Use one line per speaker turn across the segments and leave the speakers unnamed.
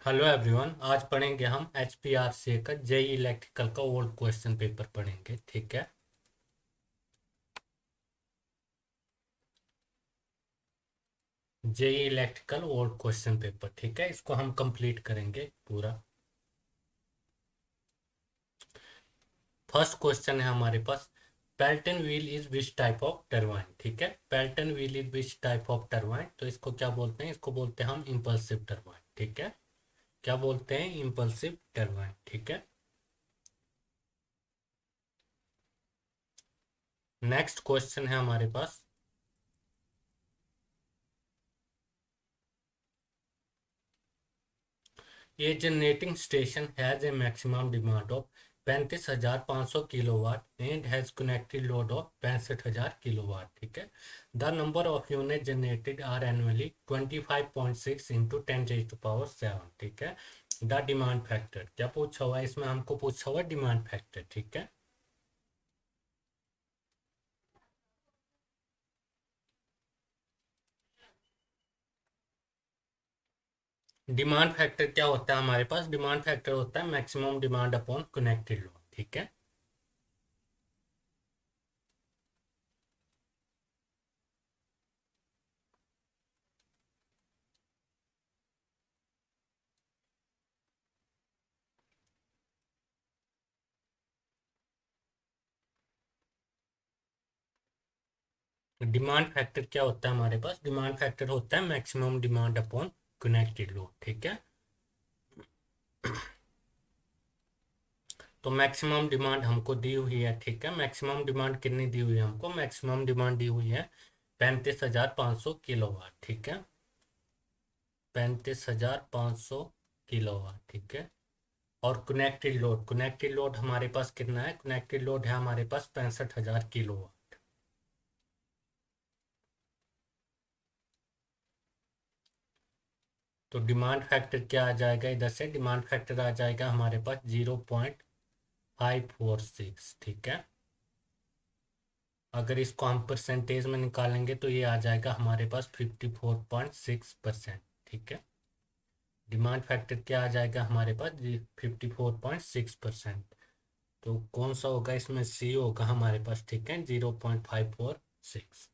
Hello everyone. आज पढ़ेंगे हम HPRC का जेई इलेक्ट्रिकल का ओल्ड क्वेश्चन पेपर पढ़ेंगे। ठीक है, JE electrical old question paper. ठीक है, इसको हम कंप्लीट करेंगे पूरा। फर्स्ट क्वेश्चन है हमारे पास, Pelton wheel is which type of turbine. ठीक है, Pelton wheel is which type of turbine, तो इसको क्या बोलते हैं? इसको बोलते हैं हम इम्पल्सिव टरबाइन। ठीक है, क्या बोलते हैं? Impulsive turbine. ठीक है, नेक्स्ट क्वेश्चन है हमारे पास, ये generating station has a maximum demand of 35,500 kilowatt and has connected load of 65,000 kilowatt. ठीक है, the number of unit generated are annually 25.6 into 10 to the power 7। ठीक है, द डिमांड फैक्टर क्या पूछा हुआ है? इसमें हमको पूछा हुआ डिमांड फैक्टर। ठीक है, डिमांड फैक्टर क्या होता है हमारे पास? डिमांड फैक्टर होता है maximum demand upon connected load. ठीक है, डिमांड फैक्टर क्या होता है हमारे पास? डिमांड फैक्टर होता है maximum demand upon connected load. ठीक है, तो मैक्सिमम डिमांड हमको दी हुई है। ठीक है, मैक्सिमम डिमांड कितनी दी हुई है हमको? मैक्सिमम डिमांड दी हुई है 35,500 किलोवाट। ठीक है, 35,500 किलोवाट। ठीक है, और कनेक्टेड लोड हमारे पास कितना है? कनेक्टेड लोड है हमारे पास 65,000 किलोवाट। तो डिमांड फैक्टर क्या आ जाएगा? इधर से डिमांड फैक्टर आ जाएगा हमारे पास 0.546। ठीक है, अगर इसको हम परसेंटेज में निकालेंगे तो ये आ जाएगा हमारे पास 54.6%। ठीक है, डिमांड फैक्टर क्या आ जाएगा हमारे पास? 54.6%। तो कौन सा होगा इसमें? सी होगा हमारे पास। ठीक है, 0.546।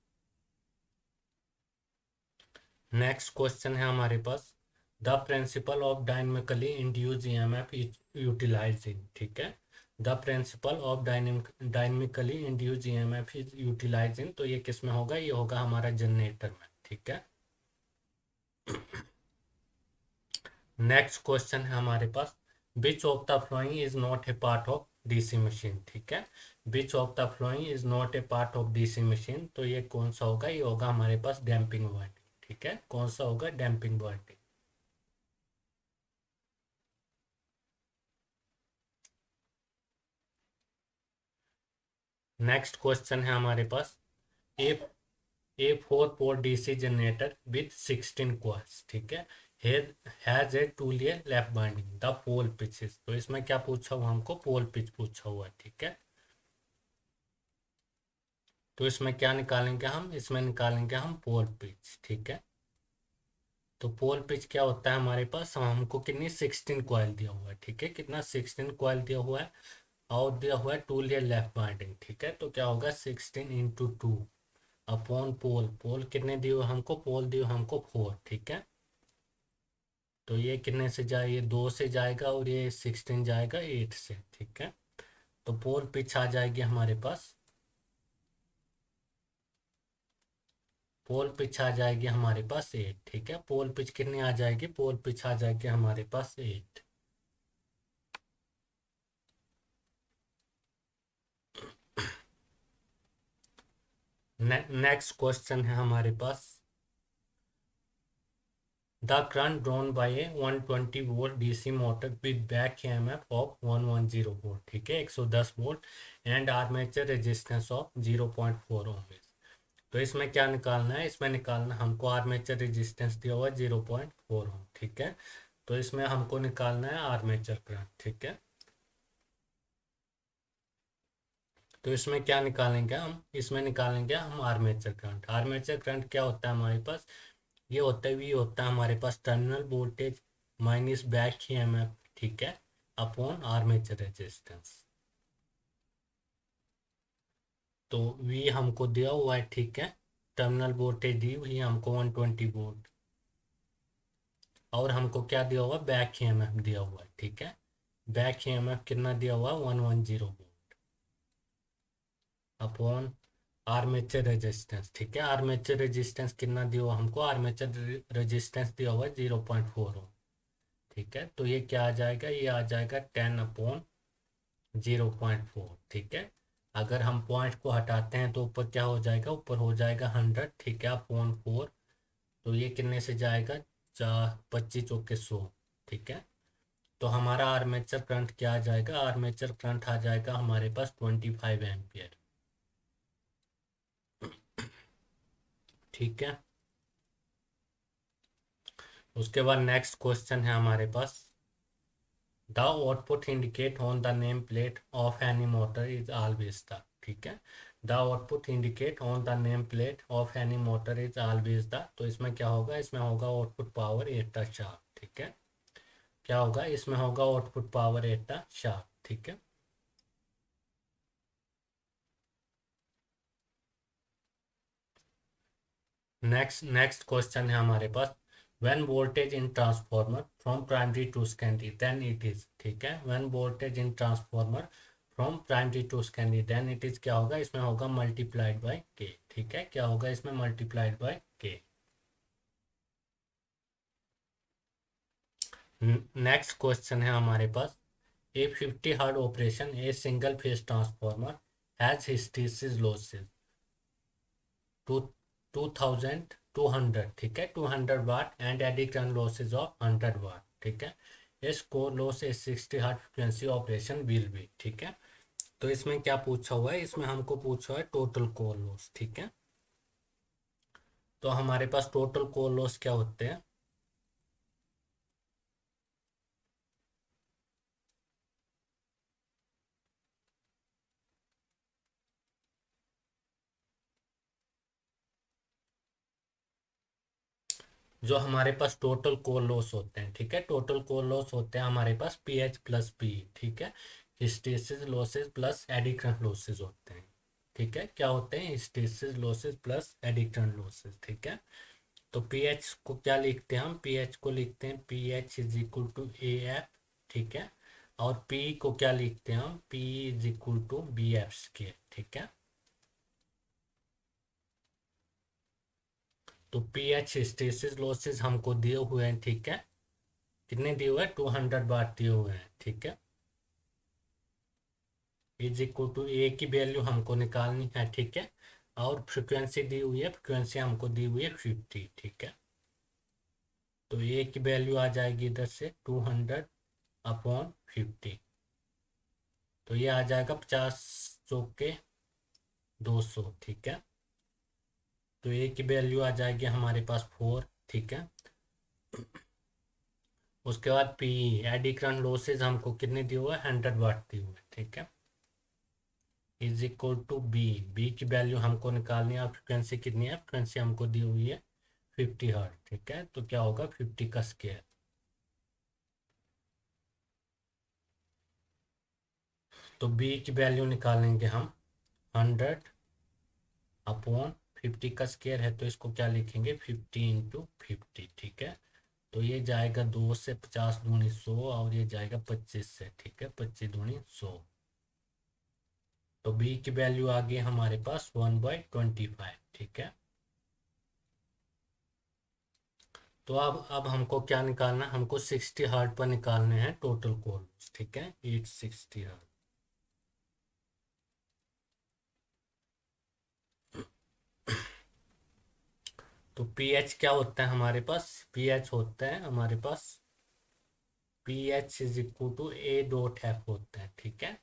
नेक्स्ट क्वेश्चन है हमारे पास, the principle of dynamically induce EMF utilize in. ठीक है, the principle of dynamically induce EMF is utilize in, तो ये किस में होगा? ये होगा हमारा जनरेटर में। ठीक है, नेक्स्ट क्वेश्चन है हमारे पास, which of the following is not a part of DC machine. ठीक है, which of the following is not a part of DC machine, तो ये कौन सा होगा? ये होगा हमारे पास डैम्पिंग वाइंडिंग। ठीक है, कौन सा होगा? Damping winding. नेक्स्ट क्वेश्चन है हमारे पास, a a 4 pole DC generator with 16 coils. ठीक है, has a two layer lap binding the pole pitches, तो इसमें क्या पूछा हुआ हमको? पोल पिच पूछा हुआ है। ठीक है, तो इसमें क्या निकालेंगे हम? इसमें निकालेंगे हम पोल पिच। ठीक है, तो पोल पिच क्या होता है हमारे पास? हमको कितनी 16 कॉइल दिया हुआ है। ठीक है, कितना? 16 कॉइल दिया हुआ है और दिया हुआ है टू लेयर लेफ्ट बाइंडिंग। ठीक है, तो क्या होगा? 16 × 2 अपॉन पोल। पोल कितने दिए हुए हमको? पोल दिए हुए हमको 4। ठीक है, तो ये कितने से जाए? ये 2 से जाएगा और ये 16 जाएगा 8 से। ठीक है, तो पोल पिच आ जाएगी हमारे पास, पोल पिच आ जाएगी हमारे पास 8। ठीक है, पोल पिच कितनी आ जाएगी? पोल पिच आ जाएगी हमारे पास 8। नेक्स्ट क्वेश्चन है हमारे पास, the current drawn by a 120 volt DC motor with back EMF of 110 volt. ठीक है, 110 volt and armature resistance of 0.4 ohm. तो इसमें क्या निकालना है? इसमें निकालना हमको आर्मेचर रेजिस्टेंस दिया हुआ है 0.4 ओम। ठीक है, तो इसमें हमको निकालना है आर्मेचर करंट। ठीक है, तो इसमें क्या निकालेंगे हम? इसमें निकालेंगे हम आर्मेचर करंट। आर्मेचर करंट क्या होता है हमारे पास? ये होता है, वी होता है हमारे पास terminal voltage minus back EMF, ठीक है, अपॉन आर्मेचर रेजिस्टेंस। तो वी हमको दिया हुआ है, ठीक है, टर्मिनल वोल्टेज दी हुई है हमको 120 वोल्ट, और हमको क्या दिया हुआ, बैक ईएमएफ दिया हुआ है, ठीक है। बैक ईएमएफ कितना दिया हुआ, 110 वोल्ट अपॉन आर्मेचर रेजिस्टेंस, ठीक है। आर्मेचर रेजिस्टेंस कितना दिया हुआ हमको, आर्मेचर रेजिस्टेंस दिया हुआ है 0.4 ओम, ठीक है। तो ये क्या आ जाएगा, ये आ जाएगा 10/0.4, ठीक है। अगर हम पॉइंट को हटाते हैं तो ऊपर क्या हो जाएगा, ऊपर हो जाएगा 100, ठीक है, अपॉन 4। तो ये कितने से जाएगा, 25 चौके 100, ठीक है। तो हमारा आर्मेचर करंट क्या आ जाएगा, आर्मेचर करंट आ जाएगा हमारे पास 25 एम्पियर, ठीक है। उसके बाद नेक्स्ट क्वेश्चन है हमारे पास, the output indicate on the name plate of any motor is always the, ठीक है। The output indicate on the name plate of any motor is always the, तो इसमें क्या होगा, इसमें होगा output power at the shaft, ठीक है। क्या होगा, इसमें होगा output power at the shaft, ठीक है। नेक्स्ट क्वेश्चन है हमारे पास, when voltage in transformer from primary to secondary then it is, ठीक है। When voltage in transformer from primary to secondary then it is, क्या होगा, इसमें होगा मल्टीप्लाइड बाय के, ठीक है। क्या होगा इसमें, multiplied by K. Next question है हमारे पास, a 50 hertz operation a single phase transformer has hysteresis losses to 2200, ठीक है, 200 watt and eddy current losses of 100 watt, ठीक है। इस core loss a 60 hertz frequency operation will be, ठीक है। तो इसमें क्या पूछा हुआ है, इसमें हमको पूछा है टोटल कोर लॉस, ठीक है। तो हमारे पास टोटल कोर लॉस क्या होते हैं, जो हमारे पास टोटल कोर लॉस होते हैं, ठीक है, टोटल कोर लॉस होते हैं हमारे पास पी एच प्लस पी, ठीक है। Hysteresis losses plus eddy current losses होते हैं, ठीक है। क्या होते हैं, hysteresis losses plus eddy current losses, ठीक है। तो पी एच को क्या लिखते हैं हम, पी एच को लिखते हैं P H is equal to A F, ठीक है। और पी को क्या लिखते हैं हम, P is equal to B F square, ठीक है। तो पी एच हिस्टैरिसीस लॉसेस हमको दिए हुए हैं, ठीक है, कितने दिए हुए हैं, 200 वाट दिए हुए हैं, ठीक है। इज इक्वल टू ए की वैल्यू हमको निकालनी है, ठीक है। और फ्रिक्वेंसी दी हुई है, फ्रिक्वेंसी हमको दी हुई है 50, ठीक है। तो ए की वैल्यू आ जाएगी इधर से 200/50, तो ये आ जाएगा 50 चौके 200, ठीक है। तो ए की वैल्यू आ जाएगी हमारे पास 4, ठीक है। उसके बाद पी एडी करंट लॉसेज हमको कितने दिए हुए हैं, 100 वाट दिए हुए हैं, ठीक है। Is equal to B, B की वैल्यू हमको निकालनी है, फ्रिक्वेंसी कितनी है, फ्रिक्वेंसी हमको दी हुई है 50 हर्ट्ज, ठीक है। तो क्या होगा, 50 का स्क्वायर। तो बी की वैल्यू निकालेंगे हम 100/50 का स्क्वायर है, तो इसको क्या लिखेंगे, 50 × 50, ठीक है। तो ये जाएगा 2 से, 50 दूनी 100, और ये जाएगा 25 से, ठीक है, 25 दूनी 100। तो बी की वैल्यू आ गई हमारे पास 1/25, ठीक है। तो अब हमको क्या निकालना है, हमको 60 हर्ट्ज पर निकालने हैं टोटल कॉल्स, ठीक है, 860 हर्ट्ज। तो पी एच क्या होता है हमारे पास, पी एच होता है हमारे पास P H is equal to A dot F होता है, ठीक है।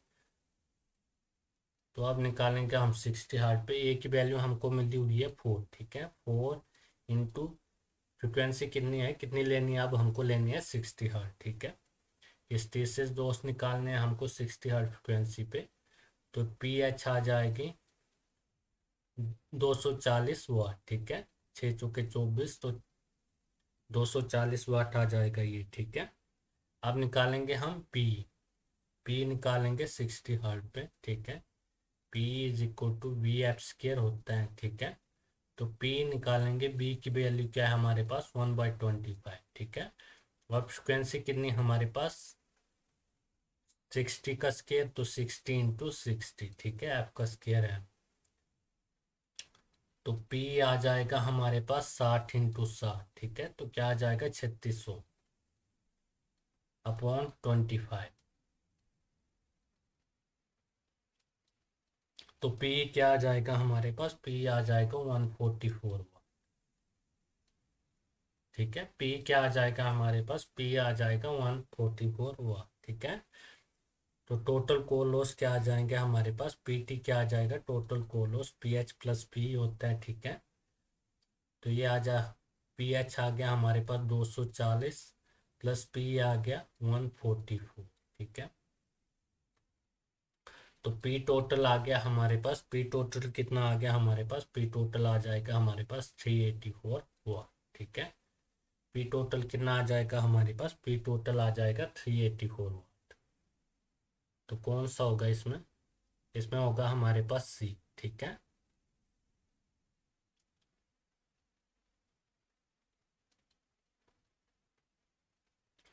तो अब निकालेंगे हम 60 हर्ट्ज पे, ए की वैल्यू हमको मिली हुई है 4, ठीक है, 4 × फ्रिक्वेंसी कितनी है, कितनी लेनी है, अब हमको लेनी है 60 हर्ट्ज, ठीक है। हिस्टैरिसीस दोस्त निकालने हैं हमको 60 हर्ट्ज फ्रिक्वेंसी पे, तो पी एच आ जाएगी 240 वाट, ठीक है, 6 चौके 24, तो 240 वाट आ जाएगा ये, ठीक है। अब निकालेंगे हम पी। पी निकालेंगे 60 हर्ट्ज पे, ठीक है। P is equal to V F square होता है, ठीक है। तो पी निकालेंगे, बी की वैल्यू क्या है हमारे पास 1/25, ठीक है। और फ्रिक्वेंसी कितनी हमारे पास 60 का स्केयर, तो 60 × 60, ठीक है, एफ का स्केयर है। तो पी आ जाएगा हमारे पास 60 × 60, ठीक है। तो क्या आ जाएगा 3600/25। तो पी क्या आ जाएगा हमारे पास, पी आ जाएगा 144, ठीक है। पी क्या आ जाएगा हमारे पास, पी आ जाएगा 144 हुआ, ठीक है। तो टोटल कोर लॉस क्या आ जाएंगे हमारे पास, पीटी क्या आ जाएगा, total core loss P H plus P होता है, ठीक है। तो ये आ जा, पी एच आ गया हमारे पास 240 प्लस पी आ गया 144, ठीक है। तो पी टोटल आ गया हमारे पास, पी टोटल कितना आ गया हमारे पास, पी टोटल आ जाएगा हमारे पास 384 हुआ, ठीक है। पी टोटल कितना आ जाएगा हमारे पास, पी टोटल आ जाएगा 384 वाट। तो कौन सा होगा इसमें, इसमें होगा हमारे पास सी, ठीक है।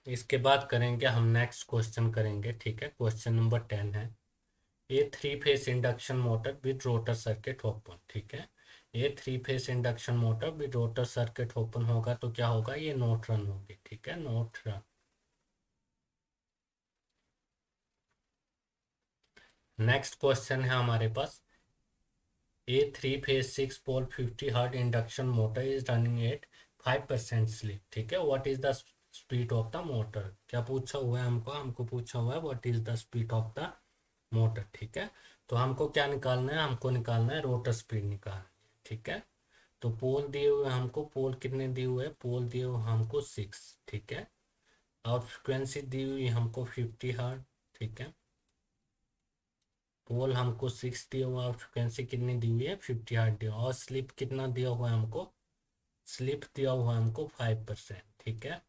इसके बाद करेंगे हम नेक्स्ट क्वेश्चन करेंगे, ठीक है। क्वेश्चन नंबर 10 है, a three phase induction motor with rotor circuit open, ठीक है। ये three phase induction motor with rotor circuit open होगा तो क्या होगा, ये नोट रन होगी, ठीक है, नोट रन। नेक्स्ट क्वेश्चन है हमारे पास, a three phase 6 pole 50 hertz induction motor is running at 5% slip, ठीक है। What is the speed of the motor, क्या पूछा हुआ है हमको, हमको पूछा हुआ है what is the speed of the motor, ठीक है। तो हमको क्या निकालना है, हमको निकालना है रोटर स्पीड निकालना है, ठीक है। तो पोल दिए हुए हमको, पोल कितने दिए हुए हैं, पोल दिए हुए हमको 6, ठीक है। और फ्रिक्वेंसी दी हुई हमको 50 हर्ट, ठीक है। पोल हमको 6 दिया हुआ और फ्रिक्वेंसी कितनी दी हुई है 50 हर्ट दिया हुआ, और स्लिप कितना दिया हुआ है हमको, स्लिप दिया हुआ है हमको 5%, ठीक है।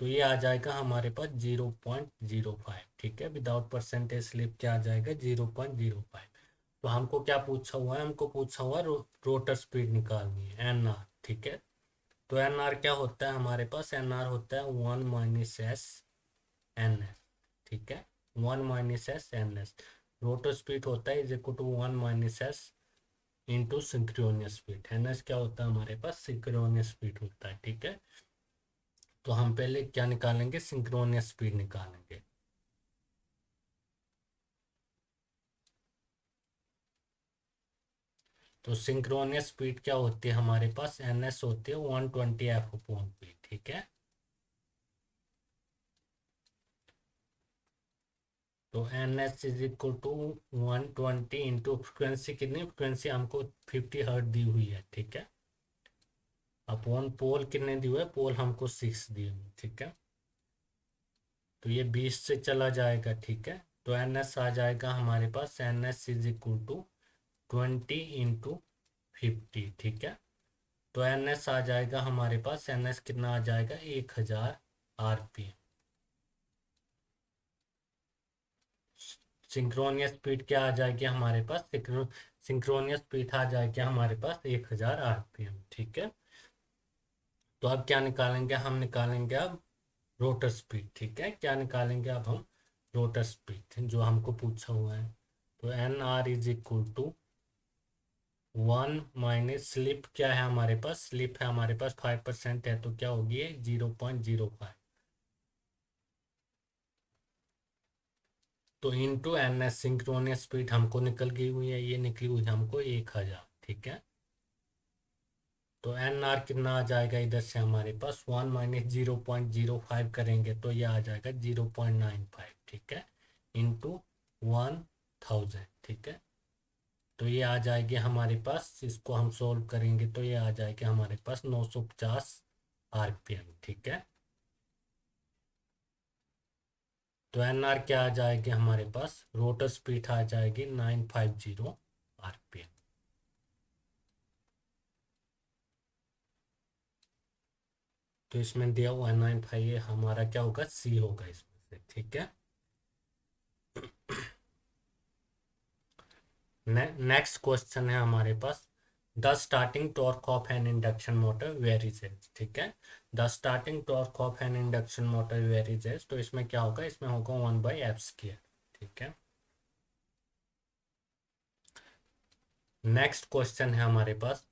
तो ये आ जाएगा हमारे पास 0.05, ठीक है। विदाउट परसेंटेज स्लिप क्या आ जाएगा 0.05। तो हमको क्या पूछा हुआ है, हमको पूछा हुआ है रोटर स्पीड निकालनी है, एन आर, ठीक है। तो एन आर क्या होता है हमारे पास, एन आर होता है 1 - S N S, ठीक है। 1 - S N S, rotor speed होता है is equal to 1 - S into synchronous speed. N S क्या होता है हमारे पास, सिंक्रोनियस स्पीड होता है, ठीक है। तो हम पहले क्या निकालेंगे, सिंक्रोनियस स्पीड निकालेंगे। तो सिंक्रोनियस स्पीड क्या होती है हमारे पास, एन एस होती है 120 F/P, ठीक है। तो N S is equal to 120 into frequency, कितनी फ्रिक्वेंसी हमको 50 हर्ट दी हुई है, ठीक है। अपॉन पोल कितने दिए हुए, पोल हमको 6 दिए हुए, ठीक है। तो ये 20 से चला जाएगा, ठीक है। तो एन एस आ जाएगा हमारे पास, N S is equal to 20 × 50, ठीक है। तो एन एस आ जाएगा हमारे पास, एन एस कितना आ जाएगा 1000 RPM। सिंक्रोनियस स्पीड क्या आ जाएगी हमारे पास, सिंक्रोनियस स्पीड आ जाएगी हमारे पास 1000 RPM, ठीक है। तो अब क्या निकालेंगे, हम निकालेंगे अब रोटर स्पीड, ठीक है। क्या निकालेंगे अब हम, रोटर स्पीड जो हमको पूछा हुआ है। तो N R is equal to 1 - slip क्या है हमारे पास, स्लिप है हमारे पास 5% है, तो क्या होगी 0.05। तो into N S, synchronous speed हमको निकल गई हुई है, ये निकली हुई है हमको 1000, ठीक है। तो एन आर कितना आ जाएगा इधर से हमारे पास, 1 - 0.05 करेंगे तो ये आ जाएगा 0.95, ठीक है, इंटू 1000, ठीक है। तो ये आ जाएगी हमारे पास, इसको हम सोल्व करेंगे तो ये आ जाएगा हमारे पास 950 RPM, ठीक है। तो एन आर क्या आ जाएगी हमारे पास, रोटर स्पीड आ जाएगी 950 RPM। तो इसमें दिया हुआ 95, ये हमारा क्या होगा, सी होगा इसमें से, ठीक है। नेक्स्ट क्वेश्चन है हमारे पास, the starting torque of an induction motor varies as, ठीक है। The starting torque of an induction motor varies as, तो इसमें क्या होगा, इसमें होगा 1/f², ठीक है। नेक्स्ट क्वेश्चन है हमारे पास,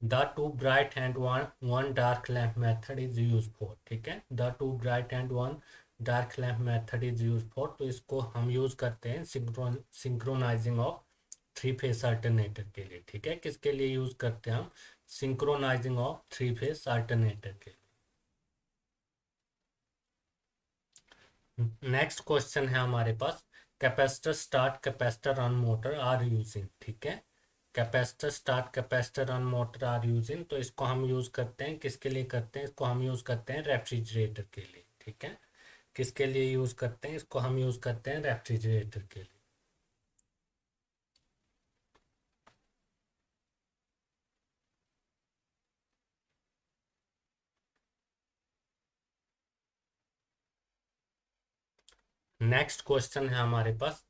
the two bright and one dark lamp method is use for, ठीक है। The two bright and one dark lamp method is use for, तो इसको हम यूज करते हैं synchronising of three phase alternator के लिए, ठीक है। किसके लिए यूज करते हैं हम, synchronising of three phase alternator के लिए। नेक्स्ट क्वेश्चन है हमारे पास, capacitor start capacitor run motor are using, ठीक है। Capacitor start capacitor run motor are using, तो इसको हम यूज करते हैं, किसके लिए करते हैं, इसको हम यूज करते हैं रेफ्रिजरेटर के लिए, ठीक है। किसके लिए यूज करते हैं, इसको हम यूज करते हैं रेफ्रिजरेटर के लिए। नेक्स्ट क्वेश्चन है हमारे पास,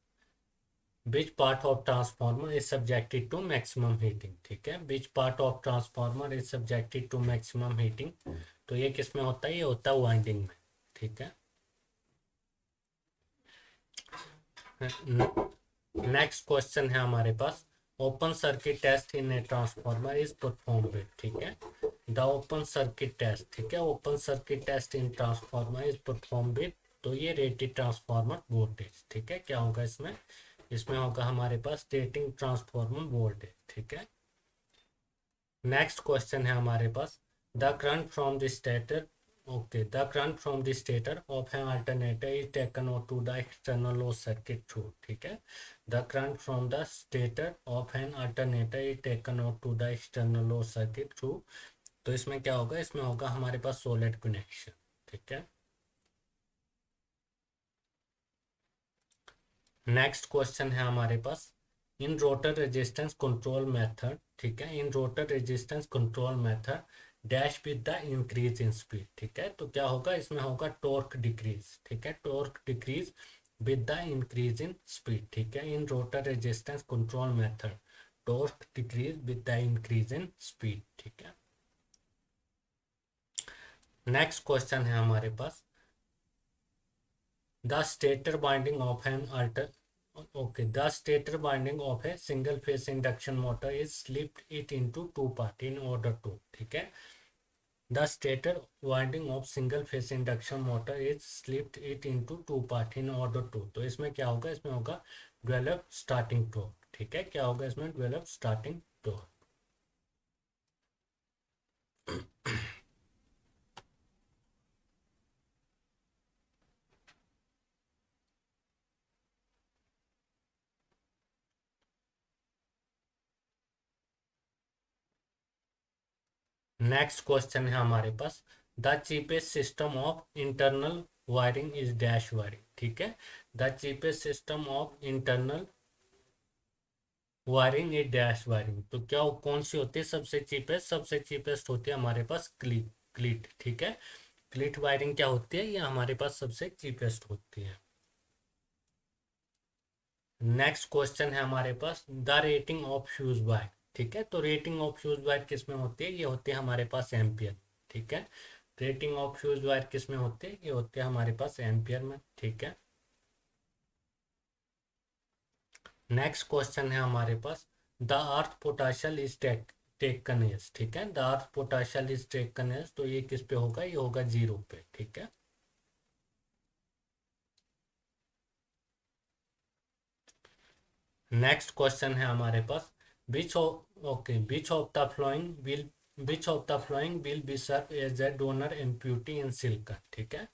which part of transformer is subjected to maximum heating, ठीक है। Which part of transformer is subjected to maximum heating, तो ये किस में होता है, ये होता है वाइंडिंग में, ठीक है। नेक्स्ट क्वेश्चन है हमारे पास, open circuit test in a transformer is perform with, ठीक है। द ओपन सर्किट टेस्ट, ठीक है, open circuit test in transformer is perform with, तो ये रेटेड ट्रांसफार्मर वोल्टेज, ठीक है। क्या होगा इसमें, इसमें होगा हमारे पास रेटिंग ट्रांसफार्मर वोल्टेज, ठीक है। नेक्स्ट क्वेश्चन है हमारे पास, the current from the stator, okay, the current from the stator of an alternator is taken out to the external load circuit through, ठीक है। The current from the stator of an alternator is taken out to the external load circuit through, तो इसमें क्या होगा, इसमें होगा हमारे पास solid connection, ठीक है। नेक्स्ट क्वेश्चन है हमारे पास, in rotor resistance control method, ठीक है, in rotor resistance control method dash with the increase in speed, ठीक है। तो क्या होगा, इसमें होगा टॉर्क डिक्रीज, ठीक है, torque decrease with the increase in speed, ठीक है। In rotor resistance control method torque decrease with the increase in speed, ठीक है। नेक्स्ट क्वेश्चन है हमारे पास, the stator binding of an alter okay the stator binding of a single phase induction motor is split it into two part in order to, ठीक है। the stator winding of single phase induction motor is split it into two part in order to, तो इसमें क्या होगा, इसमें होगा develop starting torque, ठीक है। क्या होगा इसमें, develop starting torque. Next question है हमारे पास, the cheapest system of internal wiring is dash wiring, ठीक है। The cheapest system of internal wiring is dash wiring, तो क्या कौन सी होती है सबसे चीपेस्ट, सबसे चीपेस्ट होती है हमारे पास क्लीट, क्लीट, ठीक है। क्लीट वायरिंग क्या होती है, ये हमारे पास सबसे चीपेस्ट होती है। नेक्स्ट क्वेश्चन है हमारे पास, the rating of fuse wire, ठीक है। तो रेटिंग ऑफ फ्यूज वायर किस में होती है, ये होती है हमारे पास एम्पियर, ठीक है। रेटिंग ऑफ फ्यूज वायर किस में होती है, ये होती है हमारे पास एम्पियर में, ठीक है। नेक्स्ट क्वेश्चन है हमारे पास, the earth potential is taken as, ठीक है। The earth potential is taken as, तो ये किस पे होगा, ये होगा 0 पे, ठीक है। नेक्स्ट क्वेश्चन है हमारे पास, which of okay which of the following will which of the following will be serve as a donor impurity in silicon, ठीक है।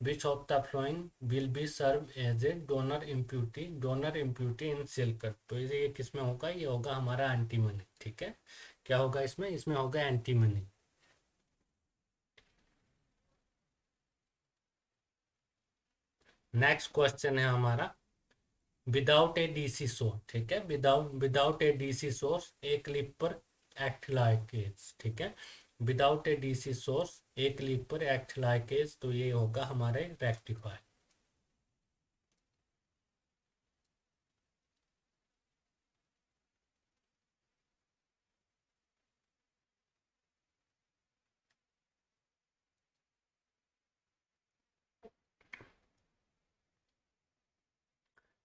Which of the following will be serve as a donor impurity in silicon, तो ये किस में होगा, ये होगा हमारा एंटीमनी, ठीक है। क्या होगा इसमें, इसमें होगा एंटीमनी। नेक्स्ट क्वेश्चन है हमारा, विदाउट ए डीसी सोर्स, ठीक है, without a DC source a clipper act like its, ठीक है। विदाउट ए डीसी सोर्स एक लीड पर एक्ट लाइक एज, तो ये होगा हमारे रेक्टिफायर।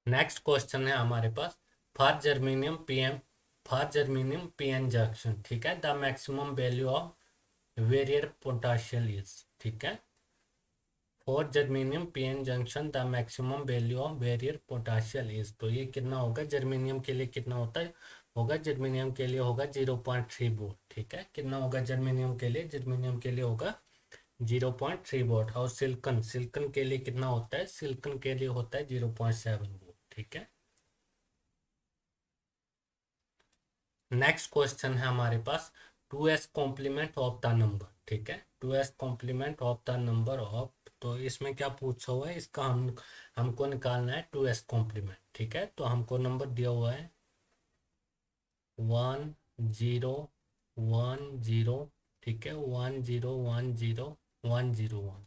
नेक्स्ट क्वेश्चन है हमारे पास, for germanium PN, for germanium PN junction, ठीक है, the maximum value of barrier potential is, ठीक है, for germanium PN junction the maximum value of barrier potential is, तो ये कितना होगा जर्मेनियम के लिए, कितना होता है होगा जर्मेनियम के लिए होगा 0.3 वोल्ट, ठीक है, कितना होगा जर्मेनियम के लिए, जर्मेनियम के लिए होगा 0.3 वोल्ट। और सिलिकॉन, सिलिकॉन के लिए कितना होता है, सिलिकॉन के लिए होता है 0.7 वोल्ट, ठीक है। नेक्स्ट क्वेश्चन है हमारे पास, 2s complement of the number, ठीक है, 2s complement of the number of, तो इसमें क्या पूछा हुआ है, इसका हमको निकालना है 2s कॉम्प्लीमेंट, ठीक है, तो हमको नंबर दिया हुआ है 1 0 1 0, ठीक है, 1 0 1 0 1 0 1,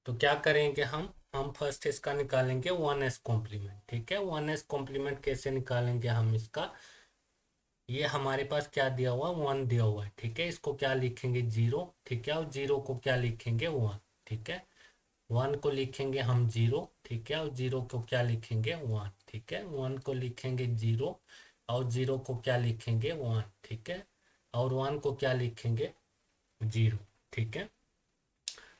तो क्या करेंगे हम फर्स्ट इसका निकालेंगे 1s कॉम्प्लीमेंट, ठीक है, 1s कॉम्प्लीमेंट कैसे निकालेंगे हम इसका, ये हमारे पास क्या दिया हुआ, 1 दिया हुआ है, ठीक है, इसको क्या लिखेंगे 0, ठीक है, और 0 को क्या लिखेंगे 1, ठीक है, 1 को लिखेंगे हम 0, ठीक है, और 0 को क्या लिखेंगे 1, ठीक है, 1 को लिखेंगे 0 और 0 को क्या लिखेंगे 1, ठीक है, और 1 को क्या लिखेंगे 0, ठीक है,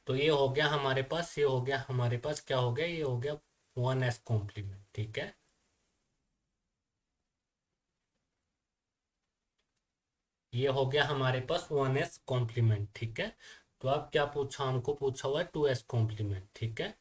तो ये हो गया हमारे पास, ये हो गया हमारे पास, क्या हो गया, ये हो गया 1s कॉम्प्लीमेंट, ठीक है, ये हो गया हमारे पास 1s कॉम्प्लीमेंट, ठीक है। तो अब क्या पूछा, हमको पूछा हुआ है 2s कॉम्प्लीमेंट, ठीक है,